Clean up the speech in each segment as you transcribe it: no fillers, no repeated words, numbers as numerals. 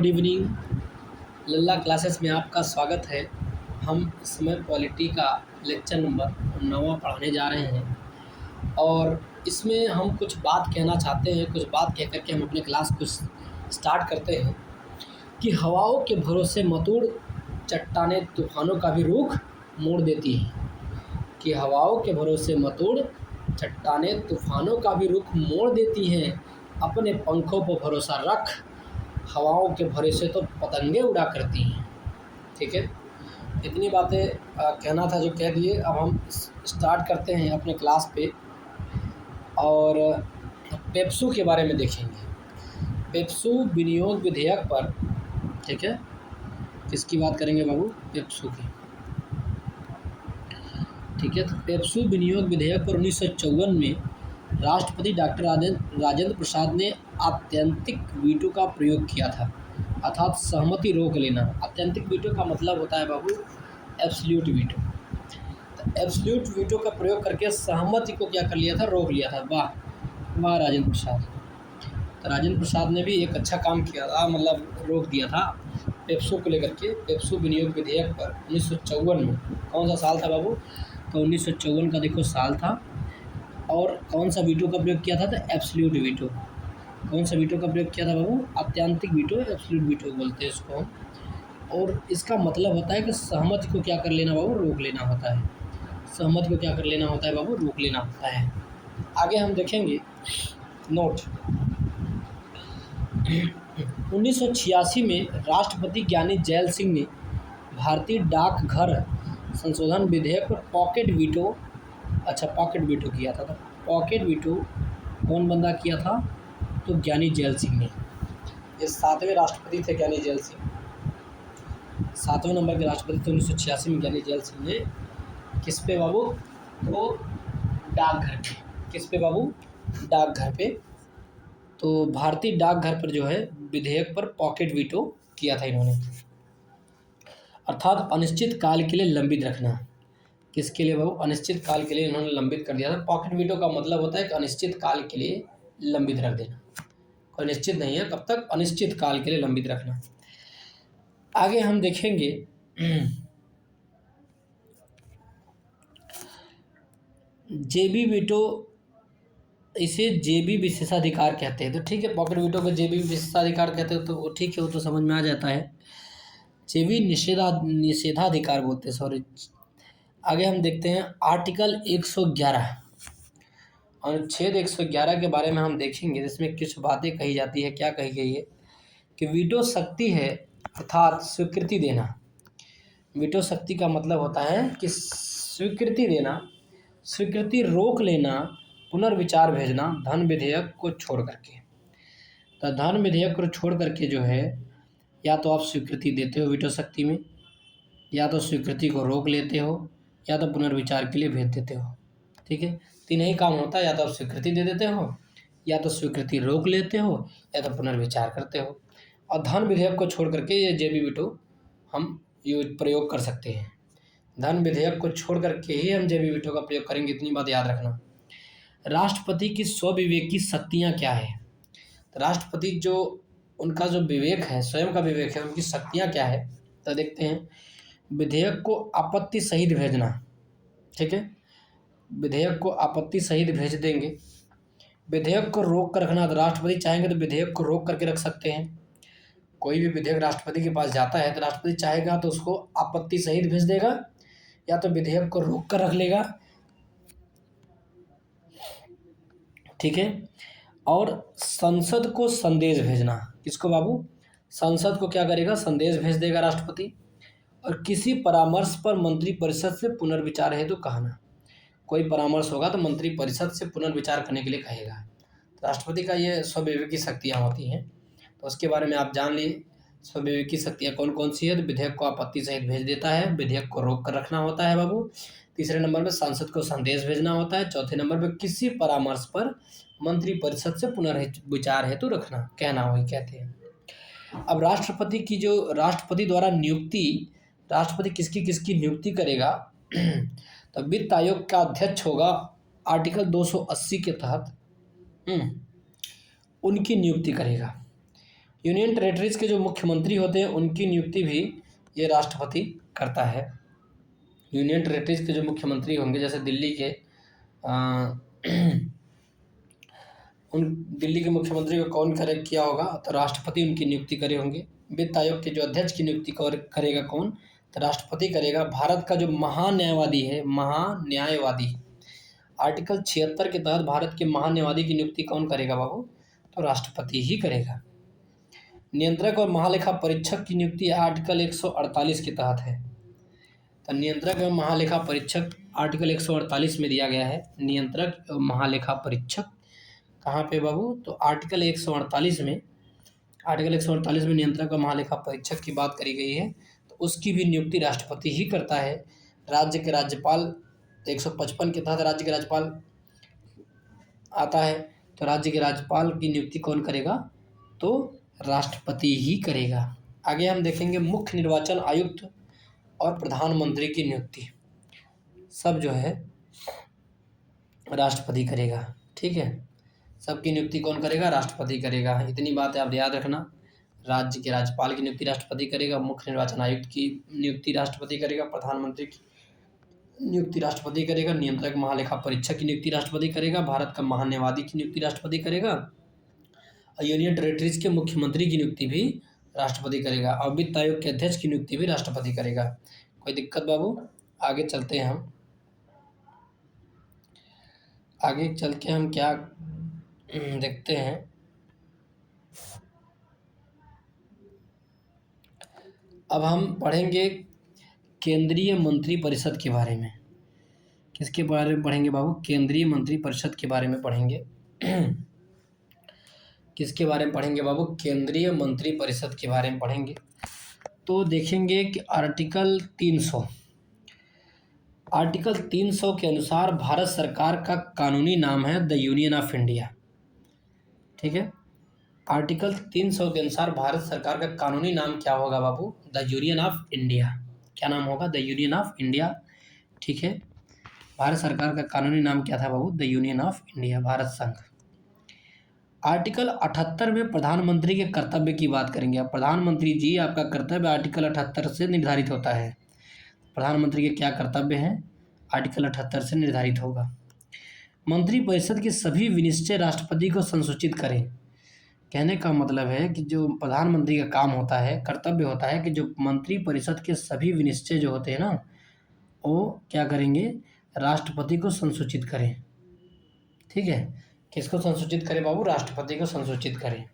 Good evening. लल्ला classes में आपका स्वागत है। हम इस समय पॉलिटी का लेक्चर नंबर 9वां पढ़ाने जा रहे हैं और इसमें हम कुछ बात कहना चाहते हैं। कुछ बात कह कर के हम अपने क्लास को स्टार्ट करते हैं कि हवाओं के भरोसे मत उड़, चट्टानें तूफानों का भी रुख मोड़ देती हैं। कि हवाओं के भरोसे मत उड़, चट्टानें तूफानों का भी रुख मोड़ देती हैं। अपने पंखों पर भरोसा रख, हवाओं के भरोसे तो पतंगे उड़ा करती हैं। ठीक है, इतनी बातें कहना था जो कह दिए। अब हम स्टार्ट करते हैं अपने क्लास पे और पेप्सू के बारे में देखेंगे। पेप्सू विनियोग विधेयक पर, ठीक है, किसकी बात करेंगे बाबू? पेप्सू की। ठीक है, तो पेप्सू विनियोग विधेयक पर 1954 में राष्ट्रपति डॉक्टर राजेंद्र प्रसाद ने आत्यंतिक वीटो का प्रयोग किया था, अर्थात सहमति रोक लेना। आत्यंतिक वीटो का मतलब होता है बाबू एब्सोल्यूट वीटो। तो एब्सोल्यूट वीटो का प्रयोग करके सहमति को क्या कर लिया था? रोक लिया था। वाह वाह राजेंद्र प्रसाद। तो राजेंद्र प्रसाद ने भी एक अच्छा काम किया था, मतलब रोक दिया था पेप्सू को लेकर के। पेप्सू विनियोग विधेयक पर 1954 में, कौन सा साल था बाबू? तो 1954 का देखो साल था। और कौन सा वीटो का प्रयोग किया था? तो एब्सोल्यूट वीटो। कौन सा वीटो का प्रयोग किया था बाबू? आत्यंतिक वीटो, एब्सोल्यूट वीटो बोलते हैं इसको हम। और इसका मतलब होता है कि सहमति को क्या कर लेना बाबू? रोक लेना होता है। सहमति को क्या कर लेना होता है बाबू? रोक लेना होता है। आगे हम देखेंगे नोट 1986 में राष्ट्रपति ज्ञानी जैल सिंह ने भारतीय डाकघर संशोधन विधेयक पर पॉकेट वीटो किया था। तो पॉकेट वीटो कौन बंदा किया था? तो ज्ञानी जैल सिंह ने। ये 7वें राष्ट्रपति थे ज्ञानी जैल सिंह। 7वें नंबर के राष्ट्रपति थे 1986 में ज्ञानी जैल सिंह ने। किस पे बाबू? तो डाकघर पे। किस पे बाबू? डाकघर पे। तो भारतीय डाकघर पर जो है विधेयक पर पॉकेट वीटो किया था इन्होंने, अर्थात अनिश्चित काल के लिए लंबित रखना। किसके लिए बाबू? अनिश्चित काल के लिए इन्होंने लंबित कर दिया था। पॉकेट वीटो का मतलब होता है कि अनिश्चित काल के लिए लंबित रख देना। कोई निश्चित नहीं है कब तक, अनिश्चित काल के लिए लंबित रखना। आगे हम देखेंगे जेबी वीटो, इसे जेबी विशेषाधिकार कहते हैं। तो ठीक है, पॉकेट वीटो को जेबी विशेषाधिकार कहते हैं, तो वो ठीक है, वो तो समझ में आ जाता है। जेबी निषेधाधिकार बोलते हैं, सॉरी। आगे हम देखते हैं आर्टिकल 111, अनुच्छेद 111 के बारे में हम देखेंगे, जिसमें कुछ बातें कही जाती है। क्या कही गई है? कि वीटो शक्ति है अर्थात स्वीकृति देना। वीटो शक्ति का मतलब होता है कि स्वीकृति देना, स्वीकृति रोक लेना, पुनर्विचार भेजना धन विधेयक को छोड़ करके। तो धन विधेयक को छोड़ करके जो है, या तो आप स्वीकृति देते हो वीटो शक्ति में, या तो स्वीकृति को रोक लेते हो, या तो पुनर्विचार के लिए भेज देते हो। ठीक है, तीन ही काम होता है, या तो आप स्वीकृति दे देते हो, या तो स्वीकृति रोक लेते हो, या तो पुनर्विचार करते हो। और धन विधेयक को छोड़ करके ये जेबी वीटो हम प्रयोग कर सकते हैं। धन विधेयक को छोड़ करके ही हम जेबी वीटो का प्रयोग करेंगे, इतनी बात याद रखना। राष्ट्रपति की स्वविवेकी शक्तियाँ क्या है? तो राष्ट्रपति जो उनका जो विवेक है, स्वयं का विवेक है, उनकी शक्तियाँ क्या है? तो देखते हैं। विधेयक को आपत्ति सहित भेजना। ठीक है, विधेयक को आपत्ति सहित भेज देंगे। विधेयक को रोक कर रखना, तो राष्ट्रपति चाहेंगे तो विधेयक को रोक करके रख सकते हैं। कोई भी विधेयक राष्ट्रपति के पास जाता है तो राष्ट्रपति चाहेगा तो उसको आपत्ति सहित भेज देगा, या तो विधेयक को रोक कर रख लेगा। ठीक है, और संसद को संदेश भेजना। किसको बाबू? संसद को क्या करेगा? संदेश भेज देगा राष्ट्रपति। और किसी परामर्श पर मंत्रिपरिषद से पुनर्विचार हेतु कहना। कोई परामर्श होगा तो मंत्रिपरिषद से पुनर्विचार करने के लिए कहेगा। तो राष्ट्रपति का ये स्वविवेकी शक्तियाँ होती हैं, तो उसके बारे में आप जान लिए। स्वविवेकी शक्तियाँ कौन कौन सी है? तो विधेयक को आपत्ति सहित भेज देता है, विधेयक को रोक कर रखना होता है बाबू। तीसरे नंबर पर संसद को संदेश भेजना होता है। चौथे नंबर पर किसी परामर्श पर मंत्रिपरिषद से पुनर्विचार हेतु रखना, कहना वही कहते हैं। अब राष्ट्रपति की जो राष्ट्रपति द्वारा नियुक्ति, राष्ट्रपति किसकी किसकी नियुक्ति करेगा? तो वित्त आयोग का अध्यक्ष होगा आर्टिकल 280 के तहत, उनकी नियुक्ति करेगा। यूनियन टेरेटरीज के जो मुख्यमंत्री होते हैं उनकी नियुक्ति भी ये राष्ट्रपति करता है। यूनियन टेरेटरीज के जो मुख्यमंत्री होंगे, जैसे दिल्ली के उन दिल्ली के मुख्यमंत्री को कौन करे किया होगा, तो राष्ट्रपति उनकी नियुक्ति करे होंगे। वित्त आयोग के जो अध्यक्ष की नियुक्ति करेगा कौन, तो राष्ट्रपति करेगा। भारत का जो महान्यायवादी है, महान्यायवादी, आर्टिकल 76 के तहत भारत के महान्यायवादी की नियुक्ति कौन करेगा बाबू, तो राष्ट्रपति ही करेगा। नियंत्रक और महालेखा परीक्षक की नियुक्ति आर्टिकल 148 के तहत है। तो नियंत्रक एवं महालेखा परीक्षक आर्टिकल 148 में दिया गया है। नियंत्रक एवं महालेखा परीक्षक कहाँ पे बाबू, तो आर्टिकल 148 में, आर्टिकल 148 में नियंत्रक और महालेखा परीक्षक की बात करी गई है। तो उसकी भी नियुक्ति राष्ट्रपति ही करता है। राज्य के राज्यपाल 155 के तहत राज्य के राज्यपाल आता है, तो राज्य के राज्यपाल की नियुक्ति कौन करेगा, तो राष्ट्रपति ही करेगा। आगे हम देखेंगे मुख्य निर्वाचन आयुक्त और प्रधानमंत्री की नियुक्ति सब जो है राष्ट्रपति करेगा। ठीक है, सबकी नियुक्ति कौन करेगा, राष्ट्रपति करेगा। इतनी बात आप याद रखना। राज्य के राज्यपाल की नियुक्ति राष्ट्रपति करेगा, मुख्य निर्वाचन आयुक्त की नियुक्ति राष्ट्रपति करेगा, प्रधानमंत्री की नियुक्ति राष्ट्रपति करेगा, नियंत्रक महालेखा परीक्षक की नियुक्ति राष्ट्रपति करेगा, भारत का महान्यायवादी की नियुक्ति राष्ट्रपति करेगा, और यूनियन टेरेटरीज के मुख्यमंत्री की नियुक्ति भी राष्ट्रपति करेगा, और वित्त आयोग के अध्यक्ष की नियुक्ति भी राष्ट्रपति करेगा। कोई दिक्कत बाबू? आगे चलते हैं हम, आगे चल के हम क्या देखते हैं। अब हम पढ़ेंगे केंद्रीय मंत्री परिषद के बारे में। किसके बारे में पढ़ेंगे बाबू? केंद्रीय मंत्री परिषद के बारे में पढ़ेंगे। किसके बारे में पढ़ेंगे बाबू? केंद्रीय मंत्री परिषद के बारे में पढ़ेंगे। तो देखेंगे कि आर्टिकल 300 के अनुसार भारत सरकार का कानूनी नाम है द यूनियन ऑफ इंडिया। ठीक है, आर्टिकल 300 के अनुसार भारत सरकार का कानूनी नाम क्या होगा बाबू? The union of India. क्या नाम होगा? The union of India. ठीक है, भारत सरकार का कानूनी नाम क्या था बाबू? The union of India, Bharat संघ। आर्टिकल 78 में प्रधानमंत्री के कर्तव्य की बात करेंगे। अब प्रधानमंत्री जी आपका कर्तव्य आर्टिकल 78 से निर्धारित होता है। प्रधानमंत्री के क्या कर्तव्य हैं? आर्टिकल 78 से निर्धारित होगा। मंत्रिपरिषद के सभी विनिश्चय राष्ट्रपति को संसूचित करें। कहने का मतलब है कि जो प्रधानमंत्री का काम होता है, कर्तव्य होता है कि जो मंत्रिपरिषद के सभी विनिश्चय जो होते हैं ना, वो क्या करेंगे? राष्ट्रपति को संसूचित करें। ठीक है, किसको संसूचित करें बाबू? राष्ट्रपति को संसूचित करें।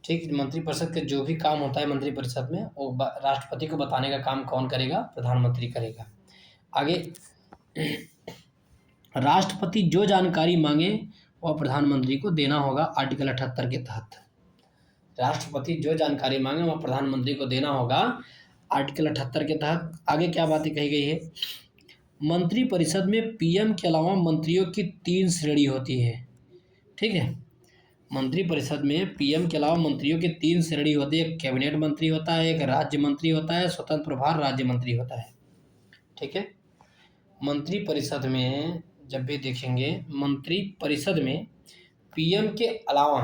ठीक, मंत्रिपरिषद के जो भी काम होता है मंत्रिपरिषद में, वो राष्ट्रपति को बताने का काम कौन करेगा? प्रधानमंत्री करेगा। आगे, राष्ट्रपति जो जानकारी मांगे वह प्रधानमंत्री को देना होगा। आर्टिकल 78 के तहत राष्ट्रपति जो जानकारी मांगे वह प्रधानमंत्री को देना होगा, आर्टिकल 78 के तहत। आगे क्या बातें कही गई है? मंत्रिपरिषद में पीएम के अलावा मंत्रियों की 3 श्रेणी होती है। ठीक है, मंत्रिपरिषद में पीएम के अलावा मंत्रियों की 3 श्रेणी होती है। एक कैबिनेट मंत्री होता है, एक राज्य मंत्री होता है, स्वतंत्र प्रभार राज्य मंत्री होता है। ठीक है, मंत्रिपरिषद में जब भी देखेंगे, मंत्रिपरिषद में पीएम के अलावा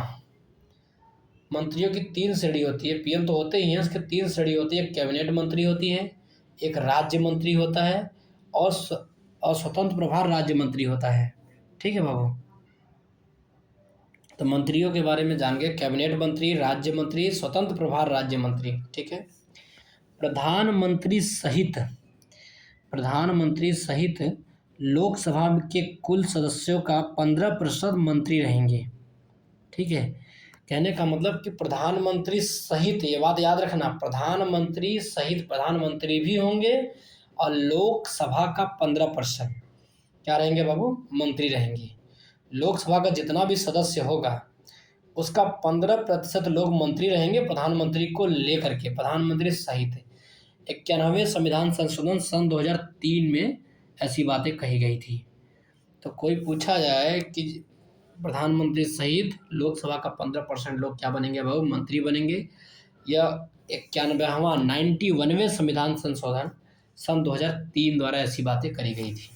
मंत्रियों की 3 श्रेणी होती है। पीएम तो होते ही हैं, उसके 3 श्रेणी होती है। एक कैबिनेट मंत्री होती है, एक राज्य मंत्री होता है, और स्वतंत्र प्रभार राज्य मंत्री होता है। ठीक है बाबू, तो मंत्रियों के बारे में जान गए, कैबिनेट मंत्री, राज्य मंत्री, स्वतंत्र प्रभार राज्य मंत्री। ठीक है, प्रधानमंत्री सहित लोकसभा के कुल सदस्यों का 15% मंत्री रहेंगे। ठीक है, कहने का मतलब कि प्रधानमंत्री सहित, ये बात याद रखना, प्रधानमंत्री सहित प्रधानमंत्री भी होंगे और लोकसभा का 15% क्या रहेंगे बाबू? मंत्री रहेंगे। लोकसभा का जितना भी सदस्य होगा उसका 15% लोग मंत्री रहेंगे, प्रधानमंत्री को लेकर के, प्रधानमंत्री सहित। 91वें संविधान संशोधन सन 2003 में ऐसी बातें कही गई थी। तो कोई पूछा जाए कि प्रधानमंत्री सहित लोकसभा का 15% लोग क्या बनेंगे बाबू? मंत्री बनेंगे। यह 91वें संविधान संशोधन सन 2003 द्वारा ऐसी बातें करी गई थी।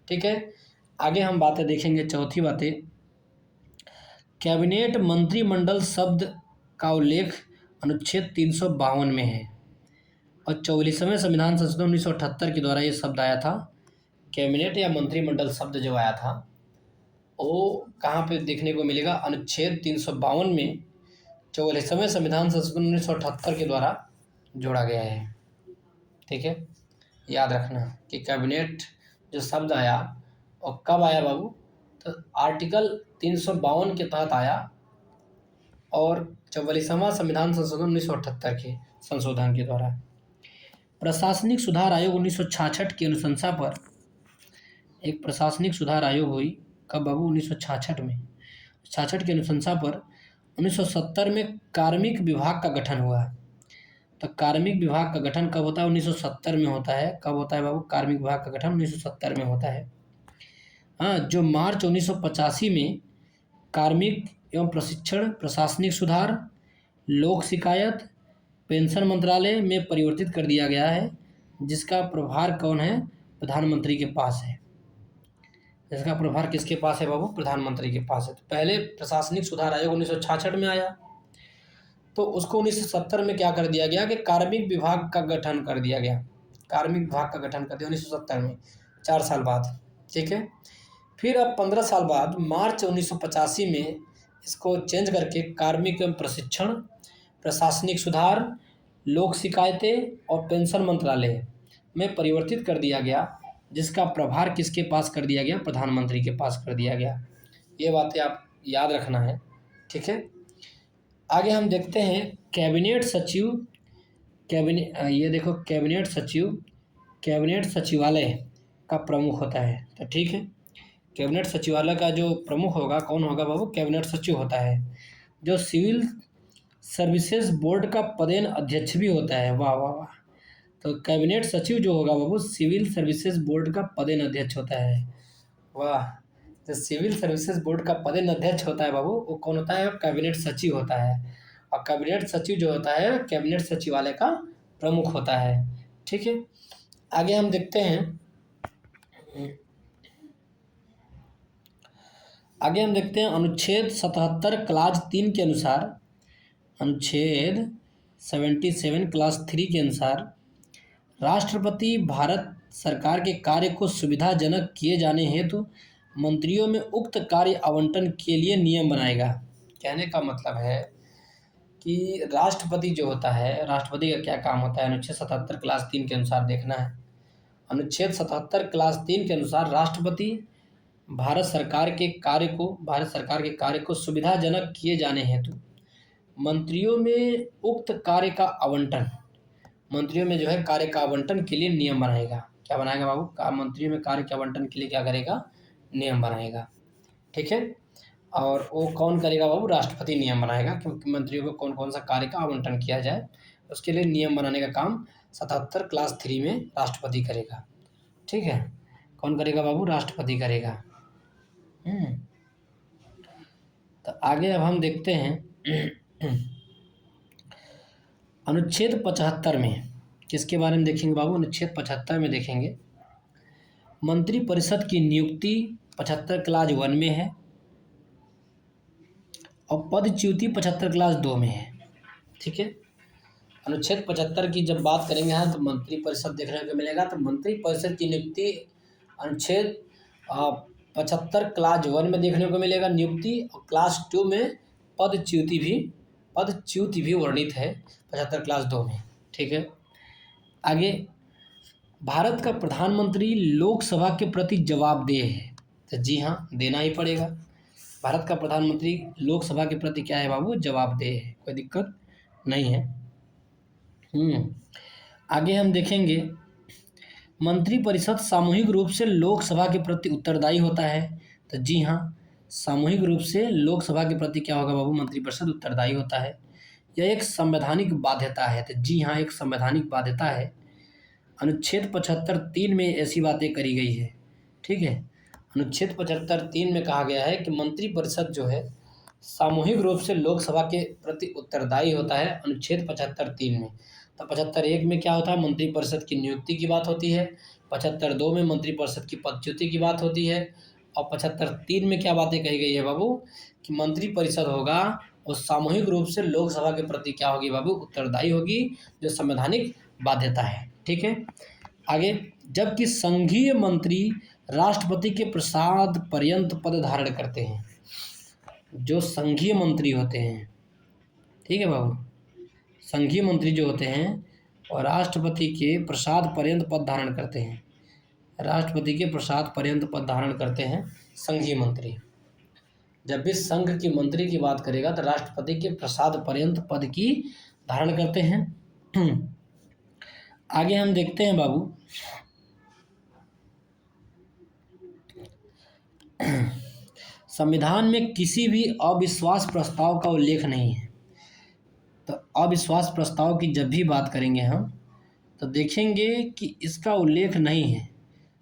ठीक है, आगे हम बातें देखेंगे। चौथी बातें, कैबिनेट मंत्रिमंडल शब्द का उल्लेख अनुच्छेद 352 में है। और 44वें संविधान संशोधन 1978 के द्वारा ये शब्द आया था, कैबिनेट या मंत्रिमंडल शब्द जो आया था वो कहाँ पे देखने को मिलेगा? अनुच्छेद 352 में 44वें संविधान संशोधन 1978 के द्वारा जोड़ा गया है। ठीक है, याद रखना कि कैबिनेट जो शब्द आया और कब आया बाबू? तो आर्टिकल 352 के तहत आया और 44वां संविधान संशोधन 1978 के संशोधन के द्वारा। प्रशासनिक सुधार आयोग 1966 की अनुशंसा पर एक प्रशासनिक सुधार आयोग हुई। कब बाबू? 1966 में। 66 की अनुशंसा पर 1970 में कार्मिक विभाग का गठन हुआ। तो कार्मिक विभाग का गठन कब होता है? 1970 में होता है। कब होता है बाबू कार्मिक विभाग का गठन? 1970 में होता है। हाँ, जो मार्च 1985 में कार्मिक एवं प्रशिक्षण, प्रशासनिक सुधार, लोक शिकायत, पेंशन मंत्रालय में परिवर्तित कर दिया गया है, जिसका प्रभार कौन है? प्रधानमंत्री के पास है। इसका प्रभार किसके पास है बाबू? प्रधानमंत्री के पास है। तो पहले प्रशासनिक सुधार आयोग 1966 में आया, तो उसको 1970 में क्या कर दिया गया कि कार्मिक विभाग का गठन कर दिया गया। कार्मिक विभाग का गठन कर दिया 1970 में, 4 साल बाद। ठीक है, फिर अब 15 साल बाद मार्च 1985 में इसको चेंज करके कार्मिक एवं प्रशिक्षण, प्रशासनिक सुधार, लोक शिकायतें और पेंशन मंत्रालय में परिवर्तित कर दिया गया, जिसका प्रभार किसके पास कर दिया गया? प्रधानमंत्री के पास कर दिया गया। ये बातें आप याद रखना है। ठीक है, आगे हम देखते हैं कैबिनेट सचिव। ये देखो, कैबिनेट सचिव कैबिनेट सचिवालय का प्रमुख होता है। तो ठीक है, कैबिनेट सचिवालय का जो प्रमुख होगा कौन होगा बाबू? कैबिनेट सचिव होता है, जो सिविल सर्विसेज बोर्ड का पदेन अध्यक्ष भी होता है। वाह वाह वाह। तो कैबिनेट सचिव जो होगा बाबू सिविल सर्विसेज बोर्ड का पदेन अध्यक्ष होता है। वाह, जो सिविल सर्विसेज बोर्ड का पदेन अध्यक्ष होता है बाबू वो कौन होता है? कैबिनेट सचिव होता है। और कैबिनेट सचिव जो होता है कैबिनेट सचिवालय का प्रमुख होता है। ठीक है, आगे हम देखते हैं अनुच्छेद 77 क्लास 3 के अनुसार, अनुच्छेद 77 क्लास 3 के अनुसार राष्ट्रपति भारत सरकार के कार्य को सुविधाजनक किए जाने हेतु मंत्रियों में उक्त कार्य आवंटन के लिए नियम बनाएगा। कहने का मतलब है कि राष्ट्रपति जो होता है, राष्ट्रपति का क्या काम होता है? अनुच्छेद 77 क्लास 3 के अनुसार देखना है। अनुच्छेद 77 क्लास 3 के अनुसार राष्ट्रपति भारत सरकार के कार्य को सुविधाजनक किए जाने हेतु मंत्रियों में उक्त कार्य का आवंटन, मंत्रियों में जो है कार्य का आवंटन के लिए नियम बनाएगा। क्या बनाएगा बाबू? मंत्रियों में कार्य के आवंटन के लिए क्या करेगा? नियम बनाएगा। ठीक है, और वो कौन करेगा बाबू? राष्ट्रपति नियम बनाएगा, क्योंकि मंत्रियों को कौन कौन सा कार्य का आवंटन किया जाए उसके लिए नियम बनाने का काम 77 क्लास 3 में राष्ट्रपति करेगा। ठीक है, कौन करेगा बाबू? राष्ट्रपति करेगा। तो आगे अब हम देखते हैं अनुच्छेद 75 में किसके बारे में देखेंगे बाबू? अनुच्छेद 75 में देखेंगे मंत्रिपरिषद की नियुक्ति 75 क्लास 1 में है और पदच्युति 75 क्लास 2 में है। ठीक है, अनुच्छेद 75 की जब बात करेंगे तो मंत्रिपरिषद देखने को मिलेगा। तो मंत्रिपरिषद की नियुक्ति अनुच्छेद 75 क्लास 1 में देखने को मिलेगा नियुक्ति, और क्लास 2 में पदच्युति भी वर्णित है 75 क्लास 2 में। ठीक है, आगे भारत का प्रधानमंत्री लोकसभा के प्रति जवाबदेह है। तो जी हाँ, देना ही पड़ेगा। भारत का प्रधानमंत्री लोकसभा के प्रति क्या है बाबू? जवाबदेह है, कोई दिक्कत नहीं है। आगे हम देखेंगे मंत्रिपरिषद सामूहिक रूप से लोकसभा के प्रति उत्तरदायी होता है। तो जी हाँ, सामूहिक रूप से लोकसभा के प्रति क्या होगा बाबू? मंत्रिपरिषद उत्तरदायी होता है। यह एक संवैधानिक बाध्यता है। तो जी हाँ, एक संवैधानिक बाध्यता है। अनुच्छेद 75(3) में ऐसी बातें करी गई है। ठीक है, अनुच्छेद 75(3) में कहा गया है कि मंत्रिपरिषद जो है सामूहिक रूप से लोकसभा के प्रति उत्तरदायी होता है। अनुच्छेद 75(3) में। तो 75(1) में क्या होता है? मंत्रिपरिषद की नियुक्ति की बात होती है। 75(2) में मंत्रिपरिषद की पदच्युति की बात होती है। और 75(3) में क्या बातें कही गई है बाबू? कि मंत्रिपरिषद होगा वो सामूहिक रूप से लोकसभा के प्रति क्या होगी बाबू, उत्तरदायी होगी, जो संवैधानिक बाध्यता है। ठीक है, आगे, जबकि संघीय मंत्री राष्ट्रपति के प्रसाद पर्यंत पद धारण करते हैं। जो संघीय मंत्री होते हैं, ठीक है बाबू, संघीय मंत्री जो होते हैं और राष्ट्रपति के प्रसाद पर्यंत पद धारण करते हैं। राष्ट्रपति के प्रसाद पर्यंत पद धारण करते हैं संघीय मंत्री। जब भी संघ की मंत्री की बात करेगा तो राष्ट्रपति के प्रसाद पर्यंत पद की धारण करते हैं। आगे हम देखते हैं बाबू, संविधान में किसी भी अविश्वास प्रस्ताव का उल्लेख नहीं है। तो अविश्वास प्रस्ताव की जब भी बात करेंगे हम तो देखेंगे कि इसका उल्लेख नहीं है।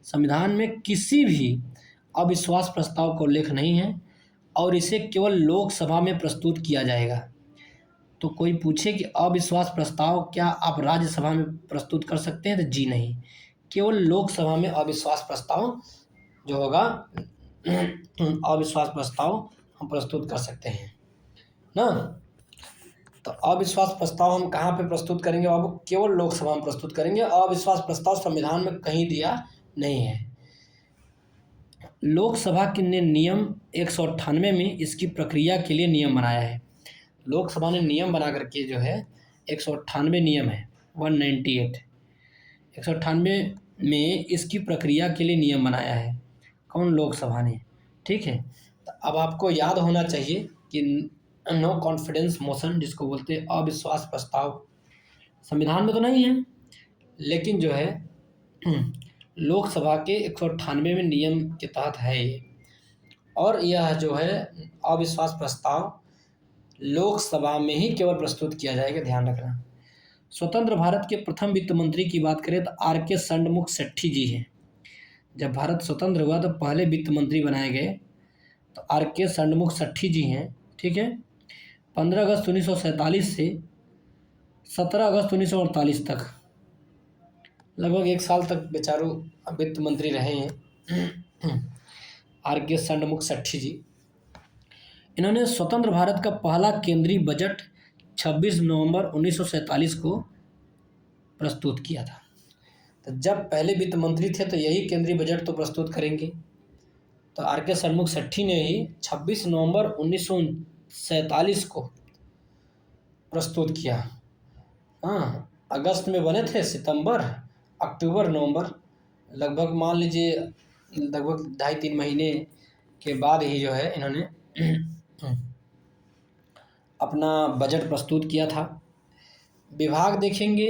संविधान में किसी भी अविश्वास प्रस्ताव का उल्लेख नहीं है और इसे केवल लोकसभा में प्रस्तुत किया जाएगा। तो कोई पूछे कि अविश्वास प्रस्ताव क्या आप राज्यसभा में प्रस्तुत कर सकते हैं, तो जी नहीं, केवल लोकसभा में अविश्वास प्रस्ताव जो होगा अविश्वास प्रस्ताव हम प्रस्तुत कर सकते हैं ना। तो अविश्वास प्रस्ताव हम कहाँ पे प्रस्तुत करेंगे बाबू, केवल लोकसभा में प्रस्तुत करेंगे। अविश्वास प्रस्ताव संविधान में कहीं दिया नहीं है। लोकसभा के ने नियम 198 में इसकी प्रक्रिया के लिए नियम बनाया है। लोकसभा ने नियम बना करके जो है 198 नियम है, 198 198 में इसकी प्रक्रिया के लिए नियम बनाया है। कौन, लोकसभा ने। ठीक है, तो अब आपको याद होना चाहिए कि नो कॉन्फिडेंस मोशन जिसको बोलते हैं अविश्वास प्रस्ताव संविधान में तो नहीं है, लेकिन जो है लोकसभा के 198 में नियम के तहत है ये। और यह जो है अविश्वास प्रस्ताव लोकसभा में ही केवल प्रस्तुत किया जाएगा, ध्यान रखना। स्वतंत्र भारत के प्रथम वित्त मंत्री की बात करें तो आर.के. षणमुख सेठी जी हैं। जब भारत स्वतंत्र हुआ तो पहले वित्त मंत्री बनाए गए तो आर.के. षणमुख सेठी जी हैं। ठीक है, 15 अगस्त 1947 से 17 अगस्त 1948 तक, लगभग 1 साल तक बेचारों वित्त मंत्री रहे हैं आर.के. षणमुख सेठी जी। इन्होंने स्वतंत्र भारत का पहला केंद्रीय बजट 26 नवंबर 1947 को प्रस्तुत किया था। तो जब पहले वित्त मंत्री थे तो यही केंद्रीय बजट तो प्रस्तुत करेंगे। तो आर.के. षणमुख सेठी ने ही 26 नवंबर 1947 को प्रस्तुत किया। हाँ, अगस्त में बने थे, सितंबर, अक्टूबर, नवंबर, लगभग मान लीजिए लगभग 2.5-3 महीने के बाद ही जो है इन्होंने अपना बजट प्रस्तुत किया था। विभाग देखेंगे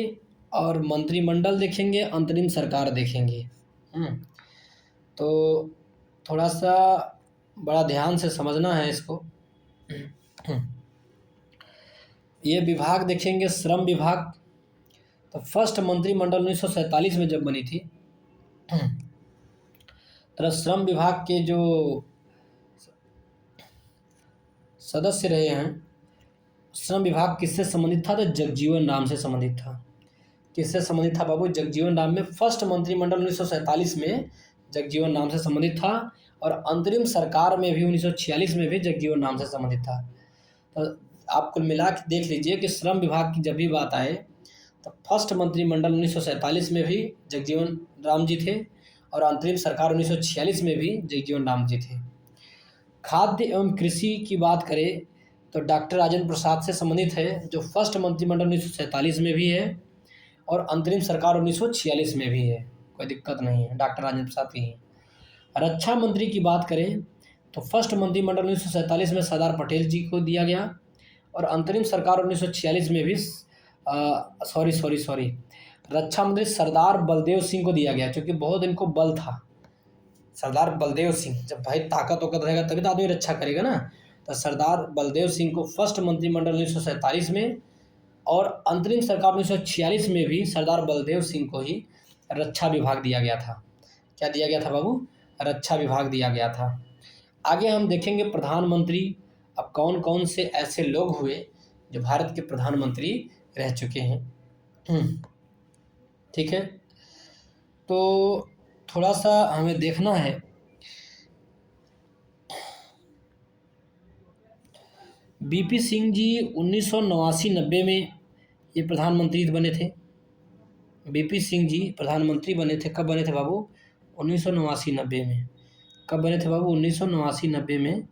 और मंत्रिमंडल देखेंगे, अंतरिम सरकार देखेंगे। तो थोड़ा सा बड़ा ध्यान से समझना है इसको। ये विभाग देखेंगे, श्रम विभाग। तो फर्स्ट मंत्रिमंडल 1947 में जब बनी थी तो श्रम विभाग के जो सदस्य रहे हैं, श्रम विभाग किससे संबंधित था, तो जगजीवन राम से संबंधित था। किससे संबंधित था बाबू, जगजीवन राम में। फर्स्ट मंत्रिमंडल 1947 में जगजीवन राम से संबंधित था और अंतरिम सरकार में भी 1946 में भी जगजीवन राम से संबंधित था। तो आप कुल मिला के देख लीजिए कि श्रम विभाग की जब भी बात आए तो फर्स्ट मंत्रिमंडल 1947 में भी जगजीवन राम जी थे और अंतरिम सरकार 1946 में भी जगजीवन राम जी थे। खाद्य एवं कृषि की बात करें तो डॉक्टर राजेंद्र प्रसाद से संबंधित है, जो फर्स्ट मंत्रिमंडल 1947 में भी है और अंतरिम सरकार 1946 में भी है। कोई दिक्कत नहीं है, डॉक्टर राजेंद्र प्रसाद ही है। रक्षा मंत्री की बात करें तो फर्स्ट मंत्रिमंडल 1947 में सरदार पटेल जी को दिया गया और अंतरिम सरकार 1946 में भी रक्षा मंत्री सरदार बलदेव सिंह को दिया गया, क्योंकि बहुत इनको बल था। सरदार बलदेव सिंह, जब भाई ताकत रहेगा तभी तो आदमी रक्षा करेगा ना। तो सरदार बलदेव सिंह को फर्स्ट मंत्रिमंडल 1947 में और अंतरिम सरकार 1946 में भी सरदार बलदेव सिंह को ही रक्षा विभाग दिया गया था। क्या दिया गया था बाबू, रक्षा विभाग दिया गया था। आगे हम देखेंगे प्रधानमंत्री। अब कौन कौन से ऐसे लोग हुए जो भारत के प्रधानमंत्री रह चुके हैं। ठीक है, तो थोड़ा सा हमें देखना है बीपी सिंह जी 1989-90 में ये प्रधानमंत्री बने थे। बीपी सिंह जी प्रधानमंत्री बने थे, कब बने थे बाबू? 1989-90 में। कब बने थे बाबू? 1989-90 में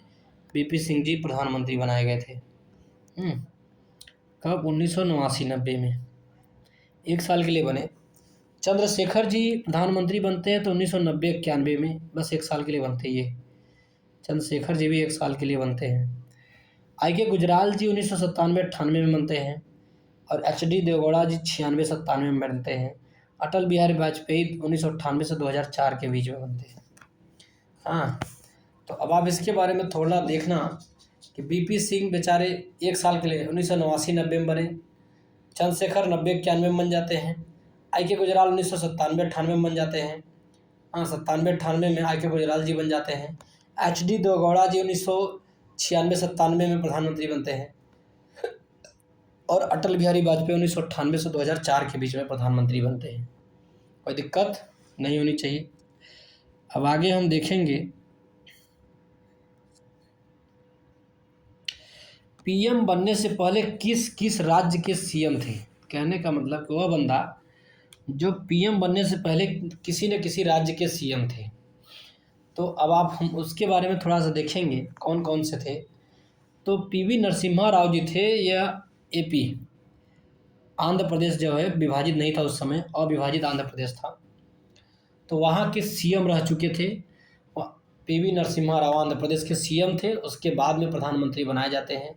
बीपी सिंह जी प्रधानमंत्री बनाए गए थे। कब? 1989-90 में, 1 साल के लिए बने। चंद्रशेखर जी प्रधानमंत्री बनते हैं तो 1990-91 में, बस 1 साल के लिए बनते ये। चंद्रशेखर जी भी 1 साल के लिए बनते हैं। आई.के. गुजराल जी 1997-98 में बनते हैं, और एच.डी. देवगौड़ा जी 96-97 में बनते हैं। अटल बिहारी वाजपेयी 1998 से 2004 के बीच में बनते हैं। हाँ, तो अब आप इसके बारे में थोड़ा देखना कि बीपी सिंह बेचारे 1 साल के लिए 1989-90 में बने, चंद्रशेखर 90-91 में बन जाते हैं, आई.के. गुजराल 1997-98 में बन जाते हैं। हाँ, 97-98 में आई.के. गुजराल जी बन जाते हैं। एच.डी. देवगौड़ा जी 1996-97 में प्रधानमंत्री बनते हैं, और अटल बिहारी वाजपेयी 1998 से 2004 के बीच में प्रधानमंत्री बनते हैं। कोई दिक्कत नहीं होनी चाहिए। अब आगे हम देखेंगे पीएम बनने से पहले किस किस राज्य के सीएम थे। कहने का मतलब वह बंदा जो पीएम बनने से पहले किसी न किसी राज्य के सीएम थे। तो अब हम उसके बारे में थोड़ा सा देखेंगे कौन कौन से थे। तो पीवी नरसिम्हा राव जी थे, यह एपी, आंध्र प्रदेश जो है विभाजित नहीं था उस समय, अविभाजित आंध्र प्रदेश था, तो वहाँ के सीएम रह चुके थे। पीवी नरसिम्हा राव आंध्र प्रदेश के सीएम थे, उसके बाद में प्रधानमंत्री बनाए जाते हैं।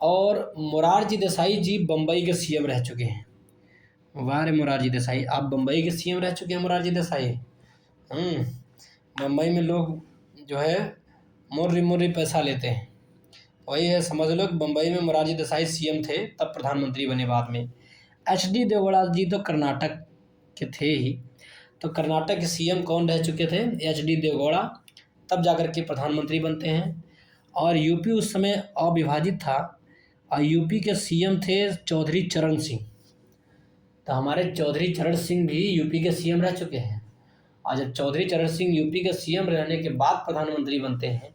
और मोरारजी देसाई जी बम्बई के सीएम रह चुके हैं। वाह रे मोरारजी देसाई, आप बम्बई के सीएम रह चुके हैं मोरारजी देसाई। बम्बई में लोग जो है मुर्री मुर्री पैसा लेते हैं, वही है, समझ लो कि बम्बई में मोरारजी देसाई सीएम थे, तब प्रधानमंत्री बने बाद में। एच.डी. देवगौड़ा जी तो कर्नाटक के थे ही, तो कर्नाटक के सीएम कौन रह चुके थे? एच.डी. देवगौड़ा, तब जाकर के प्रधानमंत्री बनते हैं। और यूपी उस समय अविभाजित था, और यूपी के सीएम थे चौधरी चरण सिंह। तो हमारे चौधरी चरण सिंह भी यूपी के सीएम रह चुके हैं, और जब चौधरी चरण सिंह यूपी के सीएम रहने के बाद प्रधानमंत्री बनते हैं।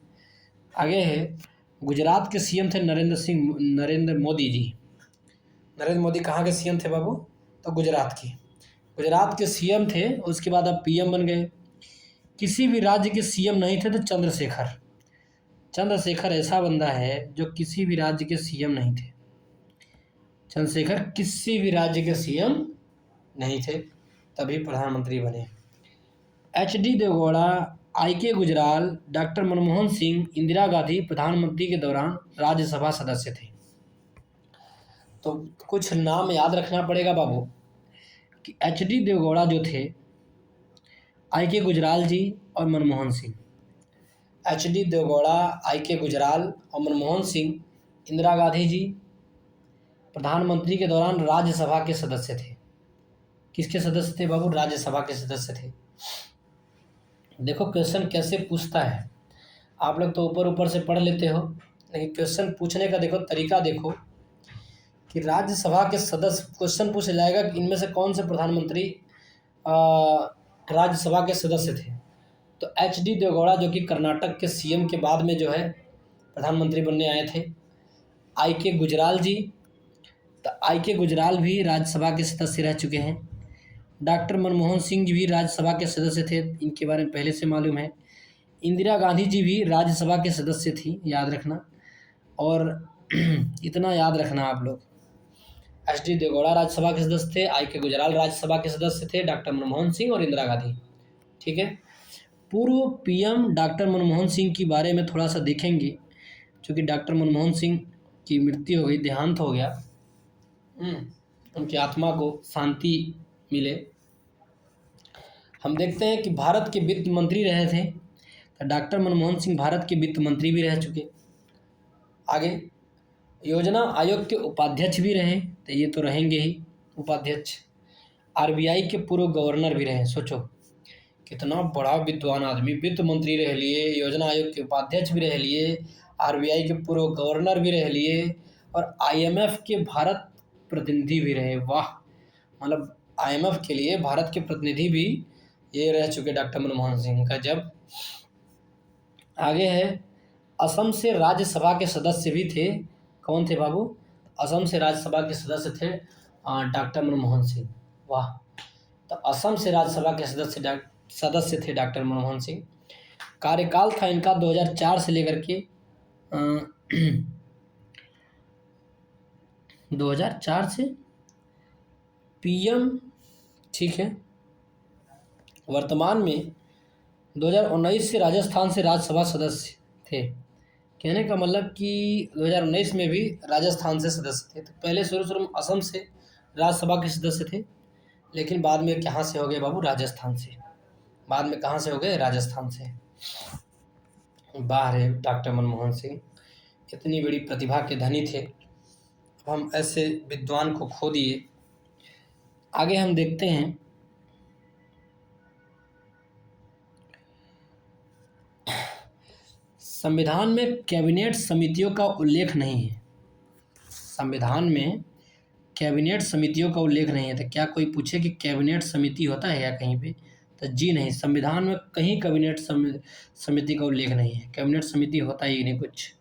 आगे है, गुजरात के सीएम थे नरेंद्र मोदी जी। नरेंद्र मोदी कहाँ के सीएम थे बाबू? तो गुजरात के सीएम थे, उसके बाद अब पीएम बन गए। किसी भी राज्य के सीएम नहीं थे तो चंद्रशेखर ऐसा बंदा है जो किसी भी राज्य के सीएम नहीं थे। चंद्रशेखर किसी भी राज्य के सीएम नहीं थे, तभी प्रधानमंत्री बने। H D. Deve Gowda, I K. Gujral, doctor Manmohan Singh, Indira Gandhi प्रधानमंत्री के दौरान राज्यसभा सदस्य थे। तो कुछ नाम याद रखना पड़ेगा बाबू कि एच.डी. देवगौड़ा जो थे, आई.के. गुजराल जी और मनमोहन सिंह। एच.डी. देवगौड़ा, आई.के. गुजराल और मनमोहन सिंह, इंदिरा गांधी जी प्रधानमंत्री के दौरान राज्यसभा के सदस्य थे। किसके सदस्य थे बाबू? राज्यसभा के सदस्य थे। देखो क्वेश्चन कैसे पूछता है, आप लोग तो ऊपर ऊपर से पढ़ लेते हो, लेकिन क्वेश्चन पूछने का देखो तरीका देखो कि राज्यसभा के सदस्य, क्वेश्चन पूछा जाएगा कि इनमें से कौन से प्रधानमंत्री राज्यसभा के सदस्य थे। तो एच.डी. देवगौड़ा जो कि कर्नाटक के सीएम के बाद में जो है प्रधानमंत्री बनने आए थे। आई.के. गुजराल जी, तो आई.के. गुजराल भी राज्यसभा के सदस्य रह चुके हैं। डॉक्टर मनमोहन सिंह जी भी राज्यसभा के सदस्य थे, इनके बारे में पहले से मालूम है। इंदिरा गांधी जी भी राज्यसभा के सदस्य थी, याद रखना। और इतना याद रखना आप लोग, एच.डी. देवगौड़ा राज्यसभा के सदस्य थे, आई.के. गुजराल राज्यसभा के सदस्य थे, डॉक्टर मनमोहन सिंह और इंदिरा गांधी। ठीक है, पूर्व पीएम डॉक्टर मनमोहन सिंह के बारे में थोड़ा सा देखेंगे, क्योंकि डॉक्टर मनमोहन सिंह की मृत्यु हो गई, देहांत हो गया। उनकी आत्मा को शांति मिले। हम देखते हैं कि भारत के वित्त मंत्री रहे थे, तो डॉक्टर मनमोहन सिंह भारत के वित्त मंत्री भी रह चुके। आगे, योजना आयोग के उपाध्यक्ष भी रहे, तो ये तो रहेंगे ही उपाध्यक्ष। आरबीआई के पूर्व गवर्नर भी रहे। सोचो कितना बड़ा विद्वान आदमी, वित्त मंत्री रह लिए, योजना आयोग के उपाध्यक्ष भी रह लिए, आरबीआई के पूर्व गवर्नर भी रह लिए, और आईएमएफ के भारत प्रतिनिधि भी रहे। वाह, मतलब आईएमएफ के लिए भारत के प्रतिनिधि भी ये रह चुके डॉक्टर मनमोहन सिंह का। जब आगे है, असम से राज्यसभा के सदस्य भी थे। कौन थे बाबू? असम से राज्यसभा के सदस्य थे डॉक्टर मनमोहन सिंह। वाह! तो असम से राज्यसभा के सदस्य थे डॉक्टर मनमोहन सिंह। कार्यकाल था इनका 2004 से लेकर के 2004 से पीएम, ठीक है। वर्तमान में 2019 से राजस्थान से राज्यसभा सदस्य थे। कहने का मतलब कि 2019 में भी राजस्थान से सदस्य थे। तो पहले शुरू में असम से राज्यसभा के सदस्य थे, लेकिन बाद में कहाँ से हो गए बाबू? राजस्थान से। बाद में कहाँ से हो गए? राजस्थान से। बाहर है डॉक्टर मनमोहन सिंह, इतनी बड़ी प्रतिभा के धनी थे। अब हम ऐसे विद्वान को खो दिए। आगे हम देखते हैं, संविधान में कैबिनेट समितियों का उल्लेख नहीं है। संविधान में कैबिनेट समितियों का उल्लेख नहीं है। तो क्या कोई पूछे कि कैबिनेट समिति होता है या कहीं पे? तो जी नहीं, संविधान में कहीं कैबिनेट समिति का उल्लेख नहीं है। कैबिनेट समिति होता ही नहीं कुछ।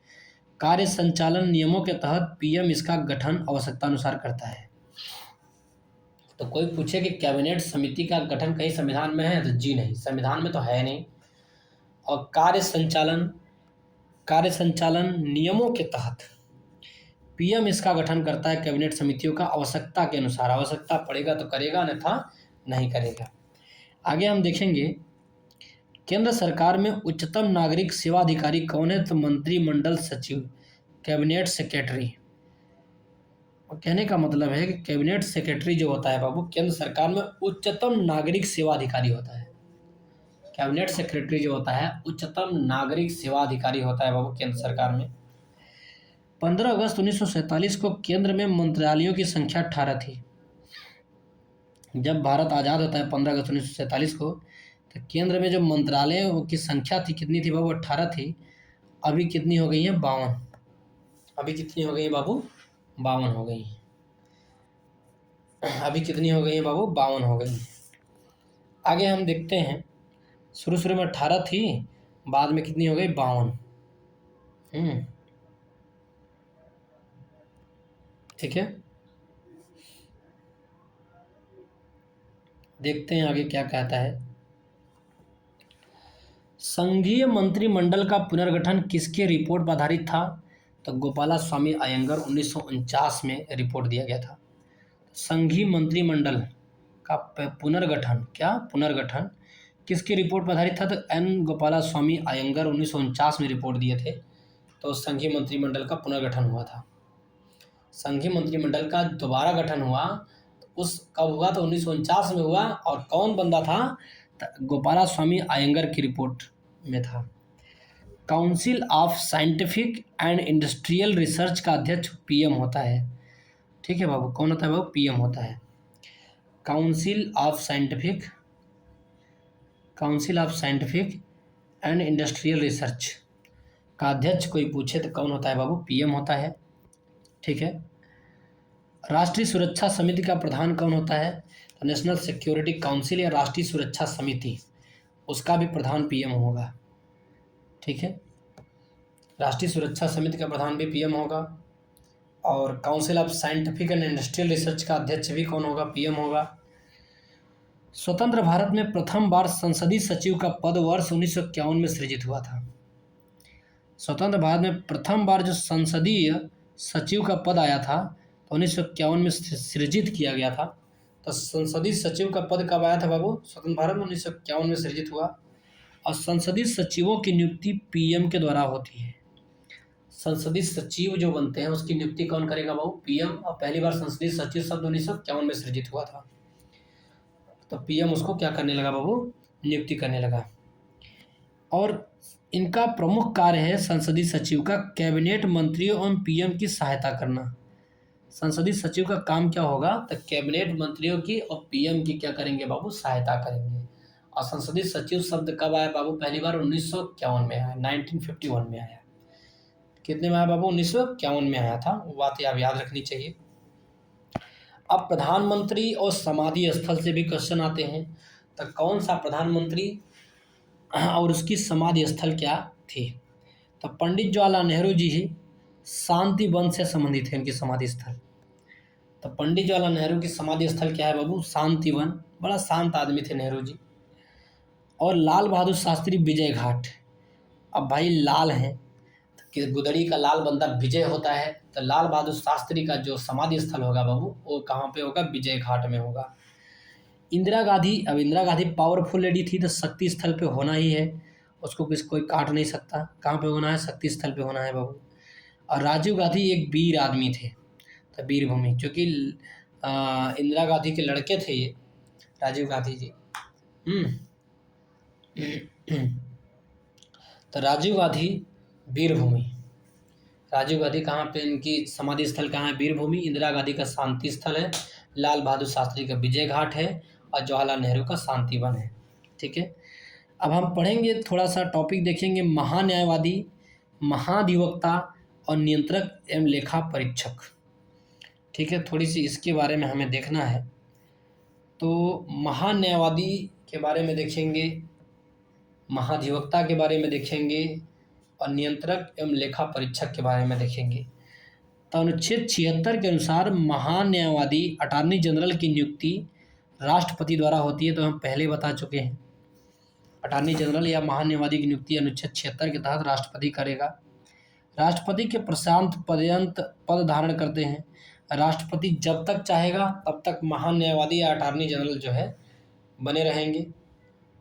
कार्य संचालन नियमों के तहत पीएम इसका गठन आवश्यकता अनुसार करता है। तो कोई पूछे कि कैबिनेट समिति का गठन कहीं संविधान में है? तो जी नहीं, संविधान में तो है नहीं। और कार्य संचालन नियमों के तहत पीएम इसका गठन करता है कैबिनेट समितियों का आवश्यकता के अनुसार। आवश्यकता पड़ेगा तो करेगा, अन्यथा नहीं करेगा। आगे हम देखेंगे, केंद्र सरकार में उच्चतम नागरिक सेवा अधिकारी कौन है? तो मंत्रिमंडल सचिव, कैबिनेट सेक्रेटरी। कहने का मतलब है कि कैबिनेट सेक्रेटरी जो होता है बाबू, केंद्र सरकार में उच्चतम नागरिक सेवा अधिकारी होता है। कैबिनेट सेक्रेटरी जो होता है उच्चतम नागरिक सेवा अधिकारी होता है बाबू केंद्र सरकार में। 15 अगस्त 1947 को केंद्र में मंत्रालयों की संख्या 18 थी। जब भारत आज़ाद होता है 15 अगस्त 1947 को, तो केंद्र में जो मंत्रालयों की संख्या थी कितनी थी बाबू? 18 थी। अभी कितनी हो गई है? 52। अभी कितनी हो गई है बाबू? 52 हो गई। अभी कितनी हो गई है बाबू? 52 हो गई। आगे हम देखते हैं, शुरू में 18 थी, बाद में कितनी हो गई? 52। ठीक है, देखते हैं आगे क्या कहता है। संघीय मंत्रिमंडल का पुनर्गठन किसके रिपोर्ट पर आधारित था? तो गोपालास्वामी अयंगर 1949 में रिपोर्ट दिया गया था। संघीय मंत्रिमंडल का पुनर्गठन, क्या पुनर्गठन किसकी रिपोर्ट पर आधारित था? तो एन गोपालास्वामी अयंगर 1949 में रिपोर्ट दिए थे। तो संघीय मंत्रिमंडल का पुनर्गठन हुआ था। संघीय मंत्रिमंडल का दोबारा गठन हुआ उस कब हुआ? तो 1949 में हुआ। और कौन बंदा था? तो गोपालास्वामी अयंगर की रिपोर्ट में था। Council of scientific and industrial research का अध्यक्ष पीएम होता है। ठीक है बाबू, कौन होता है बाबू? पीएम होता है। Council of scientific and industrial research का अध्यक्ष कोई पूछे तो कौन होता है बाबू? पीएम होता है। ठीक है। राष्ट्रीय सुरक्षा समिति का प्रधान कौन होता है? तो नेशनल सिक्योरिटी काउंसिल या राष्ट्रीय सुरक्षा समिति, उसका भी प्रधान पीएम होगा। ठीक है, राष्ट्रीय सुरक्षा समिति का प्रधान भी पीएम होगा। और council of scientific and industrial research का अध्यक्ष भी कौन होगा? पीएम होगा। स्वतंत्र भारत में प्रथम बार संसदीय सचिव का पद वर्ष 1951 में सृजित हुआ था। स्वतंत्र भारत में प्रथम बार जो संसदीय सचिव का पद आया था तो 1951 में सृजित किया गया था। तो संसदीय सचिव का पद कब आया था बाबू? स्वतंत्र भारत में 1951 में सृजित हुआ। और संसदीय सचिवों की नियुक्ति पीएम के द्वारा होती है। संसदीय सचिव जो बनते हैं उसकी नियुक्ति कौन करेगा बाबू? पीएम। और पहली बार संसदीय सचिव शब्द 1951 में सृजित हुआ था। तो पीएम उसको क्या करने लगा बाबू? नियुक्ति करने लगा। और इनका प्रमुख कार्य है संसदीय सचिव का कैबिनेट मंत्रियों एवं पीएम की सहायता करना। संसदीय सचिव का काम क्या होगा? तो कैबिनेट मंत्रियों की और पीएम की क्या करेंगे बाबू? सहायता करेंगे। और संसदीय सचिव शब्द कब आया बाबू? पहली बार 1951 में आया, 1951 में आया। कितने में आया बाबू? 1951 में आया था। वो बात आप याद रखनी चाहिए। अब प्रधानमंत्री और समाधि स्थल से भी क्वेश्चन आते हैं। तो कौन सा प्रधानमंत्री और उसकी समाधि स्थल क्या थी? तो पंडित जवाहरलाल नेहरू जी ही शांति वन से संबंधित है इनकी समाधि स्थल। तो पंडित जवाहरलाल नेहरू की समाधि स्थल क्या है बाबू? शांति वन। बड़ा शांत आदमी थे नेहरू जी। और लाल बहादुर शास्त्री विजय घाट। अब भाई लाल हैं कि गुदड़ी का लाल बंदा विजय होता है, तो लाल बहादुर शास्त्री का जो समाधि स्थल होगा बाबू वो कहाँ पे होगा? विजय घाट में होगा। इंदिरा गांधी, अब इंदिरा गांधी पावरफुल लेडी थी तो शक्ति स्थल पे होना ही है, उसको कोई काट नहीं सकता। कहाँ पे होना है? शक्ति स्थल पे होना है बाबू। और राजीव गांधी एक वीर आदमी थे, तो वीर भूमि, क्योंकि इंदिरा गांधी के लड़के थे ये राजीव गांधी जी। तो राजीव गांधी वीर भूमि, राजीव गांधी कहाँ पे, इनकी समाधि स्थल कहाँ है? वीर भूमि। इंदिरा गांधी का शांति स्थल है, लाल बहादुर शास्त्री का विजय घाट है, और जवाहरलाल नेहरू का शांति वन है। ठीक है, अब हम पढ़ेंगे, थोड़ा सा टॉपिक देखेंगे, महान्यायवादी, महाधिवक्ता और नियंत्रक एवं लेखा परीक्षक। ठीक है, थोड़ी सी इसके बारे में हमें देखना है। तो महान्यायवादी के बारे में देखेंगे, महाधिवक्ता के बारे में देखेंगे, और नियंत्रक एवं लेखा परीक्षक के बारे में देखेंगे। तो अनुच्छेद 76 के अनुसार महान्यायवादी अटॉर्नी जनरल की नियुक्ति राष्ट्रपति द्वारा होती है, तो हम पहले बता चुके हैं। अटॉर्नी जनरल या महान्यायवादी की नियुक्ति अनुच्छेद 76 के तहत राष्ट्रपति करेगा। राष्ट्रपति के प्रशांत पर्यंत पद धारण करते हैं। राष्ट्रपति जब तक चाहेगा तब तक महान्यायवादी या अटॉर्नी जनरल जो है बने रहेंगे।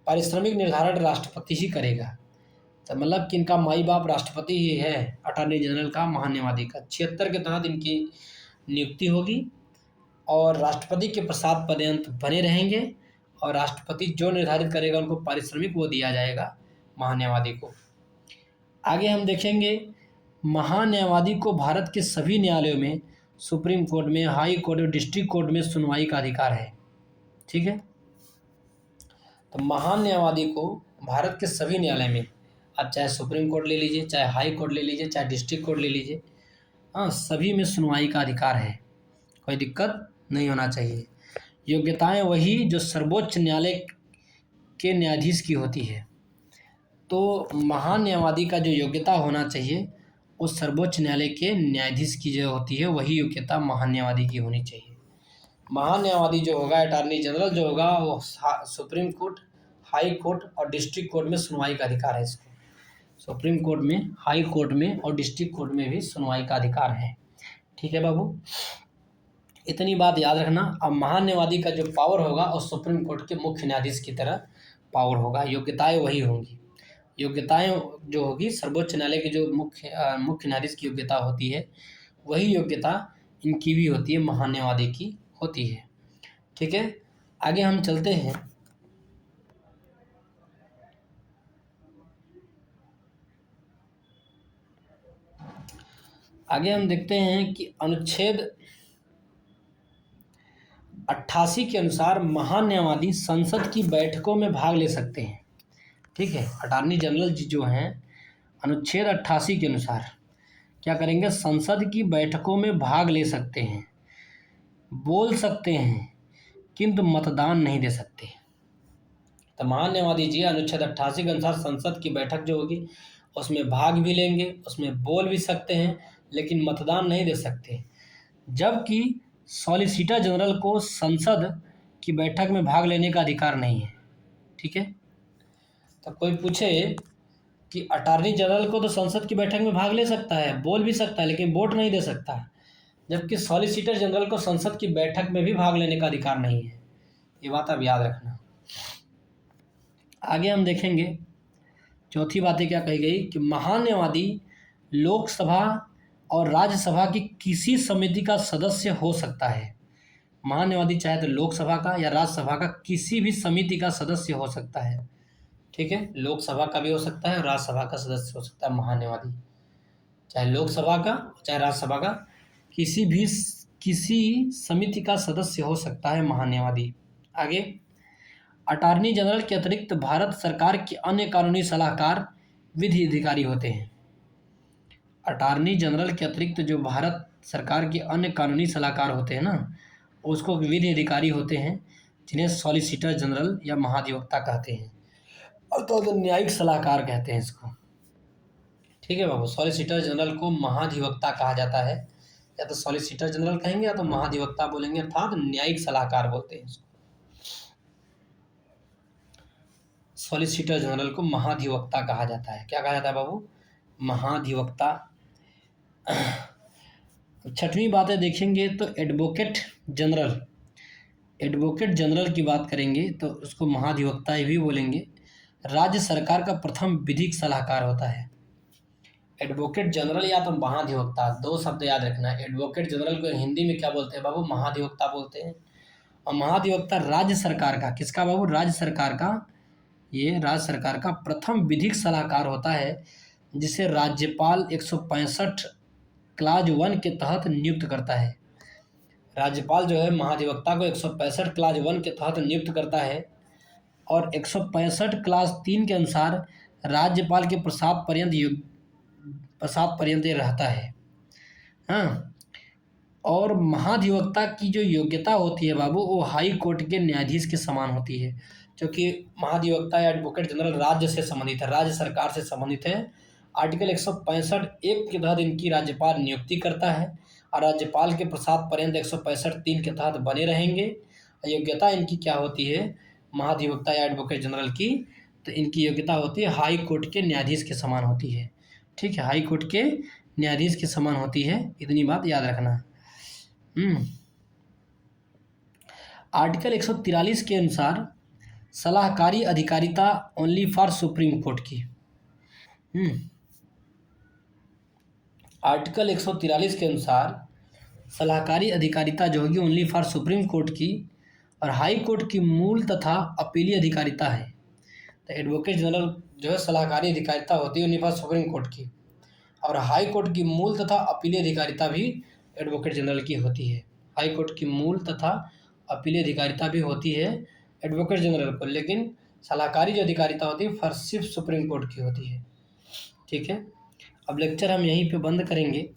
पारिश्रमिक निर्धारण राष्ट्रपति ही करेगा, तो मतलब कि इनका माई बाप राष्ट्रपति ही है, अटॉर्नी जनरल का, महान्यायवादी का। 76 के तहत इनकी नियुक्ति होगी और राष्ट्रपति के प्रसाद पर्यंत बने रहेंगे, और राष्ट्रपति जो निर्धारित करेगा उनको पारिश्रमिक वो दिया जाएगा महान्यायवादी को। आगे हम देखेंगे, महान्यायवादी को भारत के सभी न्यायालयों में, सुप्रीम कोर्ट में, हाई कोर्ट और डिस्ट्रिक्ट कोर्ट में सुनवाई का अधिकार है। ठीक है, तो महान्यायवादी को भारत के सभी न्यायालय में, आप चाहे सुप्रीम कोर्ट ले लीजिए, चाहे हाई कोर्ट ले लीजिए, चाहे डिस्ट्रिक्ट कोर्ट ले लीजिए, हाँ, सभी में सुनवाई का अधिकार है, कोई दिक्कत नहीं होना चाहिए। योग्यताएं वही जो सर्वोच्च न्यायालय के न्यायाधीश की होती है। तो महान्यायवादी का जो योग्यता होना चाहिए वो सर्वोच्च न्यायालय के न्यायाधीश की जो होती है वही योग्यता महान्यायवादी की होनी चाहिए। महान्यायवादी जो होगा, अटॉर्नी जनरल जो होगा, वो सुप्रीम कोर्ट, हाई कोर्ट और डिस्ट्रिक्ट कोर्ट में सुनवाई का अधिकार है इसको। सुप्रीम कोर्ट में, हाई कोर्ट में और डिस्ट्रिक्ट कोर्ट में भी सुनवाई का अधिकार है। ठीक है बाबू, इतनी बात याद रखना। अब महान्यायवादी का जो पावर होगा और सुप्रीम कोर्ट के मुख्य न्यायाधीश की तरह पावर होगा, योग्यताएं वही होंगी। योग्यताएं जो होगी, सर्वोच्च न्यायालय के जो मुख्य न्यायाधीश की योग्यता होती है वही योग्यता इनकी भी होती है, महान्यायवादी की होती है। ठीक है, आगे हम चलते हैं। आगे हम देखते हैं कि अनुच्छेद 88 के अनुसार महान्यायवादी संसद की बैठकों में भाग ले सकते हैं। ठीक है, अटॉर्नी जनरल जी जो हैं, अनुच्छेद 88 के अनुसार क्या करेंगे? संसद की बैठकों में भाग ले सकते हैं, बोल सकते हैं, किंतु मतदान नहीं दे सकते। तो महान्यायवादी जी अनुच्छेद 88 के अनुसार संसद की बैठक जो होगी उसमें भाग भी लेंगे, उसमें बोल भी सकते हैं, लेकिन मतदान नहीं दे सकते। जबकि सॉलिसिटर जनरल को संसद की बैठक में भाग लेने का अधिकार नहीं है। ठीक है, तो कोई पूछे कि अटॉर्नी जनरल को तो संसद की बैठक में भाग ले सकता है, बोल भी सकता है, लेकिन वोट नहीं दे सकता है, जबकि सॉलिसिटर जनरल को संसद की बैठक में भी भाग लेने का अधिकार नहीं है। ये बात आप याद रखना। आगे हम देखेंगे, चौथी बातें क्या कही गई कि महान्यायवादी लोकसभा और राज्यसभा की किसी समिति का सदस्य हो सकता है। महान्यायवादी चाहे तो लोकसभा का या राज्यसभा का किसी भी समिति का सदस्य हो सकता है। ठीक है, लोकसभा का भी हो सकता है और राज्यसभा का सदस्य हो सकता है महान्यायवादी, चाहे लोकसभा का चाहे राज्यसभा का किसी समिति का सदस्य हो सकता है महान्यायवादी। आगे, अटॉर्नी जनरल के अतिरिक्त भारत सरकार के अन्य कानूनी सलाहकार विधि अधिकारी होते हैं। अटॉर्नी जनरल के अतिरिक्त जो भारत सरकार के अन्य कानूनी सलाहकार होते हैं ना, उसको विधि अधिकारी होते हैं, जिन्हें सॉलिसिटर जनरल या महाधिवक्ता कहते हैं, और तो न्यायिक सलाहकार कहते हैं इसको। ठीक है बाबू। सॉलिसिटर जनरल को महाधिवक्ता कहा जाता है, या तो सॉलिसिटर जनरल कहेंगे या तो महाधिवक्ता बोलेंगे, अर्थात न्यायिक सलाहकार बोलते हैं इसको। सॉलिसिटर जनरल को महाधिवक्ता कहा जाता है। क्या कहा जाता है बाबू? महाधिवक्ता। छठवीं बातें देखेंगे तो एडवोकेट जनरल, एडवोकेट जनरल की बात करेंगे तो उसको महाधिवक्ता ही भी बोलेंगे। राज्य सरकार का प्रथम विधिक सलाहकार होता है। एडवोकेट जनरल या तो महाधिवक्ता, दो शब्द याद रखना है। एडवोकेट जनरल को हिंदी में क्या बोलते हैं बाबू? महाधिवक्ता बोलते हैं। और महाधिवक्ता राज्य सरकार का, किसका बाबू? राज्य सरकार का। ये राज्य सरकार का प्रथम विधिक सलाहकार होता है, जिसे राज्यपाल 165 क्लाज 1 के तहत नियुक्त करता है। राज्यपाल जो है महाधिवक्ता को 165 क्लाज 1 के तहत नियुक्त करता है, और 165 क्लास 3 के अनुसार राज्यपाल के प्रसाद पर्यंत ये रहता है। हाँ, और महाधिवक्ता की जो योग्यता होती है बाबू, वो हाई कोर्ट के न्यायाधीश के समान होती है, क्योंकि महाधिवक्ता या एडवोकेट जनरल राज्य से संबंधित है, राज्य सरकार से संबंधित है। आर्टिकल 165(1) के तहत इनकी राज्यपाल नियुक्ति करता है, और राज्यपाल के प्रसाद पर्यंत 165(3) के तहत बने रहेंगे। योग्यता इनकी क्या होती है महाधिवक्ता या एडवोकेट जनरल की? तो इनकी योग्यता होती है हाई कोर्ट के न्यायाधीश के समान होती है। ठीक है, हाई कोर्ट के न्यायाधीश के समान होती है, इतनी बात याद रखना। आर्टिकल 143 के अनुसार सलाहकारी अधिकारिता ओनली फॉर सुप्रीम कोर्ट की। आर्टिकल 143 के अनुसार सलाहकारी अधिकारिता जो होगी ओनली फॉर सुप्रीम कोर्ट की, और हाई कोर्ट की मूल तथा अपीलीय अधिकारिता है। तो एडवोकेट जनरल जो है सलाहकारी अधिकारिता होती है ओनली फॉर सुप्रीम कोर्ट की, और हाई कोर्ट की मूल तथा अपीलीय अधिकारिता भी एडवोकेट जनरल की होती है। हाई कोर्ट की मूल तथा अपीलीय अधिकारिता भी होती है एडवोकेट जनरल को, लेकिन सलाहकारी जो अधिकारिता होती है सिर्फ सुप्रीम कोर्ट की होती है। ठीक है, अब लेक्चर हम यहीं पे बंद करेंगे।